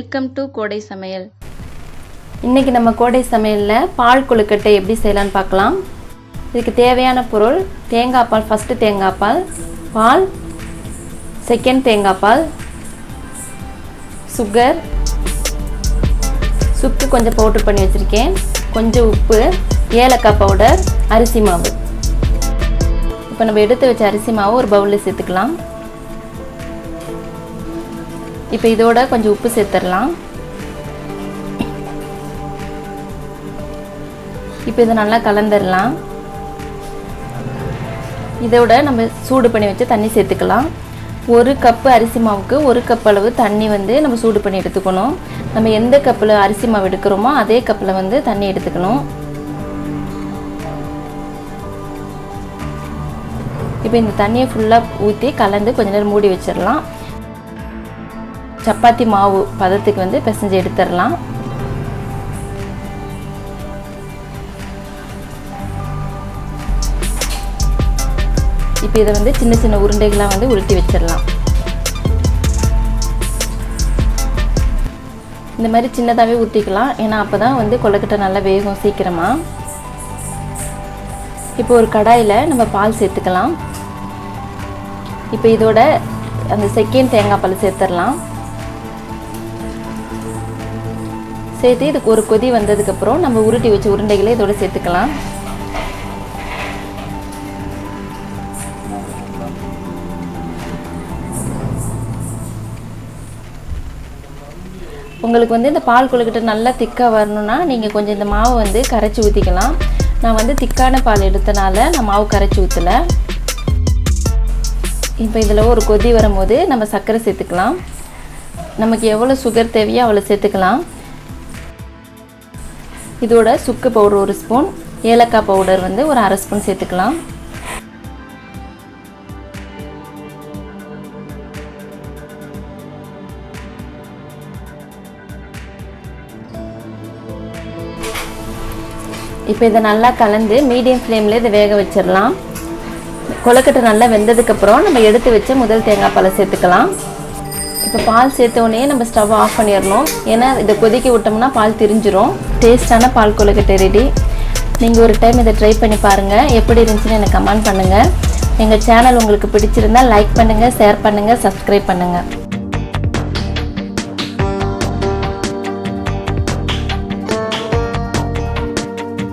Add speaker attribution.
Speaker 1: Welcome to கோடை சமையல்.
Speaker 2: இன்றைக்கி நம்ம கோடை சமையலில் பால் கொழுக்கட்டை எப்படி செய்யலான்னு பார்க்கலாம். இதுக்கு தேவையான பொருள் தேங்காய் பால், ஃபஸ்ட்டு தேங்காய் பால், பால், செகண்ட் தேங்காய் பால், சுக்கு கொஞ்சம் பவுடர் பண்ணி வச்சுருக்கேன், கொஞ்சம் உப்பு, ஏலக்காய் பவுடர், அரிசி மாவு. இப்போ நம்ம எடுத்து வச்ச அரிசி மாவு ஒரு பவுலில் சேர்த்துக்கலாம். இப்போ இதோட கொஞ்சம் உப்பு சேர்த்துடலாம். இப்போ இதை நல்லா கலந்துடலாம். இதோட நம்ம சூடு பண்ணி வச்சு தண்ணி சேர்த்துக்கலாம். ஒரு கப்பு அரிசி மாவுக்கு ஒரு கப் அளவு தண்ணி நம்ம சூடு பண்ணி எடுத்துக்கணும். நம்ம எந்த கப்பில் அரிசி மாவு எடுக்கிறோமோ அதே கப்பில் தண்ணி எடுத்துக்கணும். இப்போ இந்த தண்ணியை ஃபுல்லாக ஊற்றி கலந்து கொஞ்ச நேரம் மூடி வச்சிடலாம். சப்பாத்தி மாவு பதத்துக்கு பிசைஞ்சு எடுத்துடலாம். இப்போ இதை சின்ன சின்ன உருண்டைகளாக உருட்டி வச்சிடலாம். இந்த மாதிரி சின்னதாகவே ஊற்றிக்கலாம், ஏன்னா அப்போ தான் கொழுக்கட்டை நல்லா வேகும் சீக்கிரமாக. இப்போ ஒரு கடாயில் நம்ம பால் சேர்த்துக்கலாம். இப்போ இதோட அந்த செகண்ட் தேங்காய் பால் சேர்த்துடலாம். சேர்த்து இதுக்கு ஒரு கொதி வந்ததுக்கப்புறம் நம்ம உருட்டி வச்ச உருண்டைகளை இதோட சேர்த்துக்கலாம். உங்களுக்கு இந்த பால் கொழுக்கட்டை நல்லா திக்காக வரணும்னா நீங்கள் கொஞ்சம் இந்த மாவை கரைச்சி ஊற்றிக்கலாம். நான் திக்கான பால் எடுத்தனால நான் மாவு கரைச்சி ஊற்றலை. இப்போ இதில் ஒரு கொதி வரும்போது நம்ம சர்க்கரை சேர்த்துக்கலாம். நமக்கு எவ்வளோ சுகர் தேவையோ அவ்வளோ சேர்த்துக்கலாம். இதோட சுக்கு பவுடர் ஒரு ஸ்பூன், ஏலக்காய் பவுடர் ஒரு அரை ஸ்பூன் சேர்த்துக்கலாம். இப்போ இதை நல்லா கலந்து மீடியம் ஃப்ளேமில் இதை வேக வச்சிடலாம். கொழுக்கட்டை நல்லா வெந்ததுக்கப்புறம் நம்ம எடுத்து வச்ச முதல் தேங்காய் பாலை சேர்த்துக்கலாம். இப்போ பால் சேர்த்தோடனே நம்ம ஸ்டவ் ஆஃப் பண்ணிடணும், ஏன்னா இதை கொதிக்க விட்டோம்னா பால் திரிஞ்சிரும். டேஸ்டான பால் கொழுக்கட்டை ரெடி. நீங்கள் ஒரு டைம் இதை ட்ரை பண்ணி பாருங்கள். எப்படி இருந்துச்சுன்னு எனக்கு கமெண்ட் பண்ணுங்கள். எங்கள் சேனல் உங்களுக்கு பிடிச்சிருந்தால் லைக் பண்ணுங்கள், ஷேர் பண்ணுங்கள், சப்ஸ்கிரைப் பண்ணுங்கள்.